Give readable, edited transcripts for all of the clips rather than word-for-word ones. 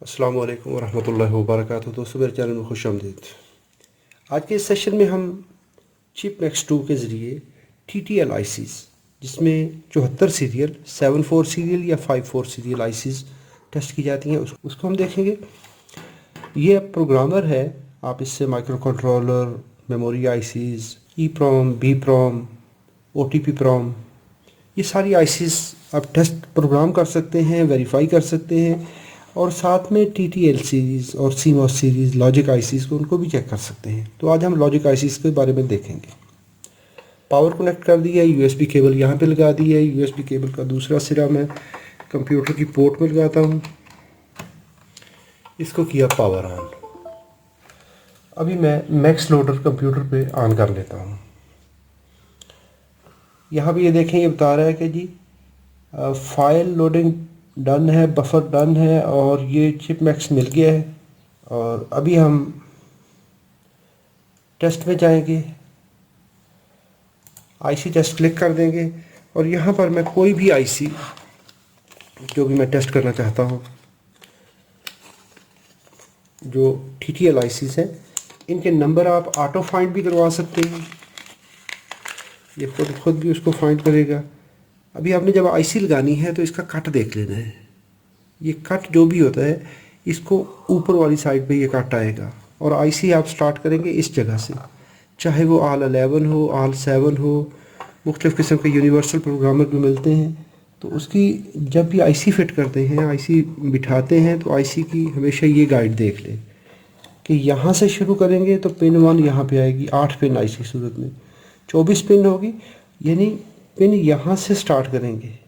अस्सलाम वालेकुम वरहमतुल्लाहि वबरकातुहू। दोस्तों, मेरे चैनल में खुश आमदीद। आज के इस सेशन में हम चिप मैक्स 2 के ज़रिए TTL आईसीज़, जिसमें 74 सीरियल, 74 सीरियल या 54 सीरियल आईसीज़ टेस्ट की जाती हैं, उसको हम देखेंगे। ये प्रोग्रामर है, आप इससे micro controller, memory ICs, EEPROM, BPROM, OTP PROM, ये सारी आईसीज़ आप टेस्ट प्रोग्राम कर सकते हैं, वेरीफाई कर सकते हैं, और साथ में TTL सीरीज़ और CMOS सीरीज़ लॉजिक आईसीज़ को उनको भी चेक कर सकते हैं। तो आज हम लॉजिक आईसीज़ के बारे में देखेंगे। पावर कनेक्ट कर दिया, USB केबल यहाँ पे लगा दी है। USB केबल का दूसरा सिरा मैं कंप्यूटर की पोर्ट में लगाता हूँ। इसको किया पावर ऑन। अभी मैं मैक्स लोडर कंप्यूटर पे ऑन कर लेता हूँ। यहाँ पे ये देखें, ये बता रहा है कि जी फाइल लोडिंग डन है, बफर डन है, और ये चिप मैक्स मिल गया है। और अभी हम टेस्ट में जाएंगे, आईसी टेस्ट क्लिक कर देंगे, और यहाँ पर मैं कोई भी आईसी जो भी मैं टेस्ट करना चाहता हूँ, जो TTL आईसीज़ हैं, इनके नंबर आप ऑटो फाइंड भी करवा सकते हैं। ये खुद भी उसको फाइंड करेगा। अभी आपने जब आईसी लगानी है तो इसका कट देख लेना है। ये कट जो भी होता है, इसको ऊपर वाली साइड पे ये कट आएगा, और आईसी आप स्टार्ट करेंगे इस जगह से, चाहे वो आल 11 हो, आल 7 हो, मुख्तलिफ़ किस्म के यूनिवर्सल प्रोग्रामर भी मिलते हैं। तो उसकी जब भी आईसी फिट करते हैं, आईसी बिठाते हैं, तो आईसी की हमेशा ये गाइड देख लें कि यहाँ से शुरू करेंगे तो पिन 1 यहाँ पे आएगी। 8 पिन आईसी सूरत में 24 पिन होगी, यानी पिन यहाँ से स्टार्ट करेंगे।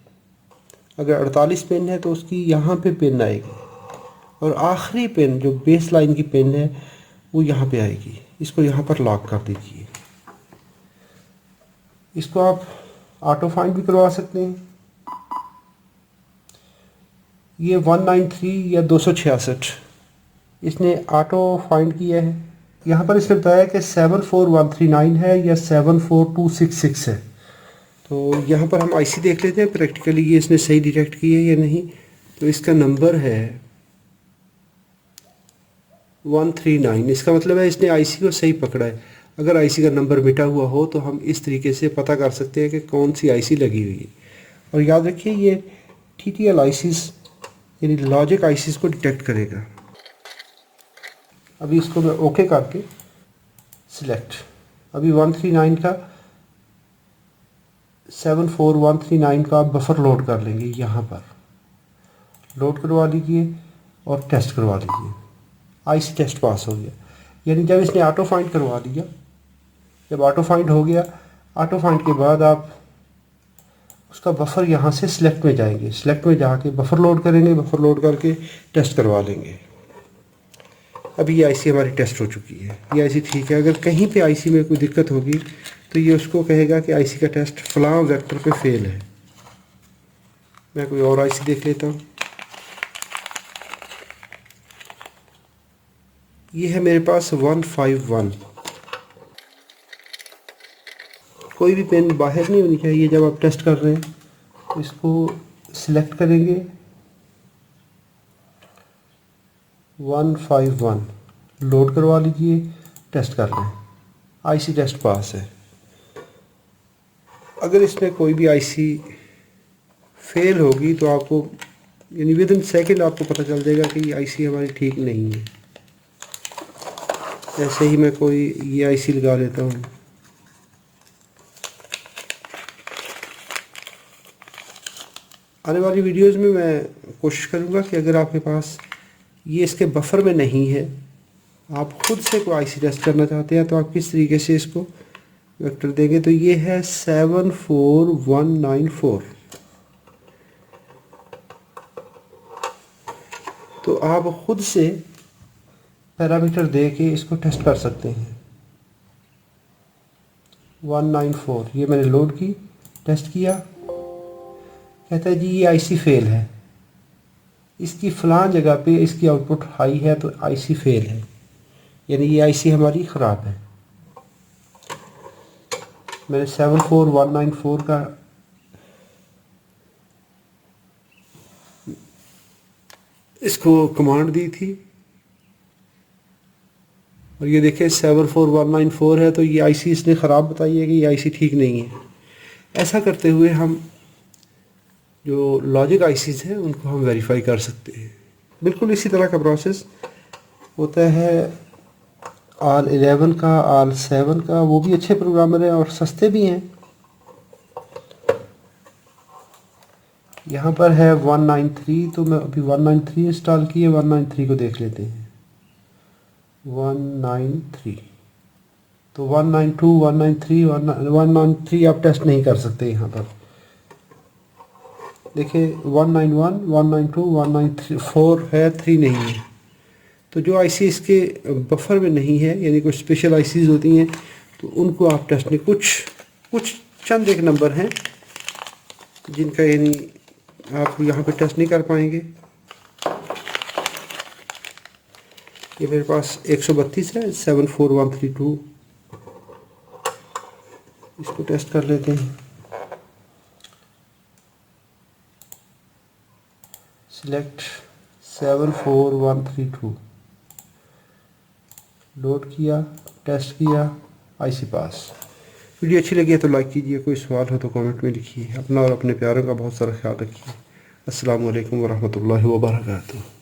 अगर 48 पिन है तो उसकी यहाँ पे पिन आएगी, और आखिरी पिन जो बेस लाइन की पिन है वो यहाँ पे आएगी। इसको यहाँ पर लॉक कर दीजिए। इसको आप ऑटो फाइंड भी करवा सकते हैं। ये 193 या 266 इसने ऑटो फाइंड किया है। यहाँ पर इसने बताया कि 74139 है या 74266 है। तो यहाँ पर हम आईसी देख लेते हैं प्रैक्टिकली ये इसने सही डिटेक्ट की है या नहीं। तो इसका नंबर है 139। इसका मतलब है इसने आईसी को सही पकड़ा है। अगर आईसी का नंबर मिटा हुआ हो तो हम इस तरीके से पता कर सकते हैं कि कौन सी आईसी लगी हुई है। और याद रखिए, ये TTL आईसीज़ यानी लॉजिक आईसीज़ को डिटेक्ट करेगा। अभी इसको मैं ओके करके सिलेक्ट, अभी 139 का 74139 का बफर लोड कर लेंगे। यहाँ पर लोड करवा लीजिए और टेस्ट करवा लीजिए। आईसी टेस्ट पास हो गया, यानी जब इसने ऑटो फाइंड करवा दिया, जब ऑटो फाइंड हो गया, ऑटो फाइंड के बाद आप उसका बफर यहाँ से सिलेक्ट में जाएंगे। सिलेक्ट में जाके बफर लोड करेंगे, बफर लोड करके टेस्ट करवा लेंगे। अभी ये आईसी हमारी टेस्ट हो चुकी है, ये आईसी ठीक है। अगर कहीं पे आईसी में कोई दिक्कत होगी तो ये उसको कहेगा कि आईसी का टेस्ट फलां वेक्टर पे फेल है। मैं कोई और आईसी देख लेता हूँ। ये है मेरे पास 151। कोई भी पेन बाहर नहीं होनी चाहिए जब आप टेस्ट कर रहे हैं। तो इसको सिलेक्ट करेंगे, 151 लोड करवा लीजिए, टेस्ट कर लें। आईसी टेस्ट पास है। अगर इसमें कोई भी आईसी फेल होगी तो आपको यानी विद इन सेकेंड आपको पता चल जाएगा कि ये आईसी हमारी ठीक नहीं है। ऐसे ही मैं कोई ये आईसी लगा लेता हूँ। आने वाली वीडियोस में मैं कोशिश करूँगा कि अगर आपके पास ये इसके बफर में नहीं है, आप खुद से कोई आईसी टेस्ट करना चाहते हैं, तो आप किस तरीके से इसको वेक्टर देंगे। तो ये है 74194। तो आप खुद से पैरामीटर दे के इसको टेस्ट कर सकते हैं। 194 ये मैंने लोड की, टेस्ट किया, कहता है जी ये आईसी फेल है, इसकी फ़लाँ जगह पे इसकी आउटपुट हाई है तो आईसी फेल है, यानी ये आईसी हमारी ख़राब है। मैंने 74194 का इसको कमांड दी थी और ये देखें 74194 है, तो ये आईसी इसने ख़राब बताई है कि ये आईसी ठीक नहीं है। ऐसा करते हुए हम जो लॉजिक आईसीज हैं उनको हम वेरीफाई कर सकते हैं। बिल्कुल इसी तरह का प्रोसेस होता है AL11 का, AL7 का। वो भी अच्छे प्रोग्रामर हैं और सस्ते भी हैं। यहाँ पर है 193, तो मैं अभी 193 इंस्टॉल किए, 193 को देख लेते हैं। 193 तो 192, 193, 193 आप टेस्ट नहीं कर सकते। यहाँ पर देखिए 191, 192, 194 है, 3 नहीं है। तो जो आईसी इसके बफर में नहीं है, यानी कुछ स्पेशल आईसीज होती हैं, तो उनको आप टेस्ट नहीं, कुछ चंद एक नंबर हैं जिनका यानी आप यहाँ पे टेस्ट नहीं कर पाएंगे। ये मेरे पास 132 है, 74132, इसको टेस्ट कर लेते हैं। सिलेक्ट 74132, लोड किया, टेस्ट किया, आईसी पास। वीडियो अच्छी लगी है तो लाइक कीजिए, कोई सवाल हो तो कमेंट में लिखिए। अपना और अपने प्यारों का बहुत सारा ख्याल रखिए। अस्सलाम वालेकुम वरहमतुल्लाहि वबरकातुहू।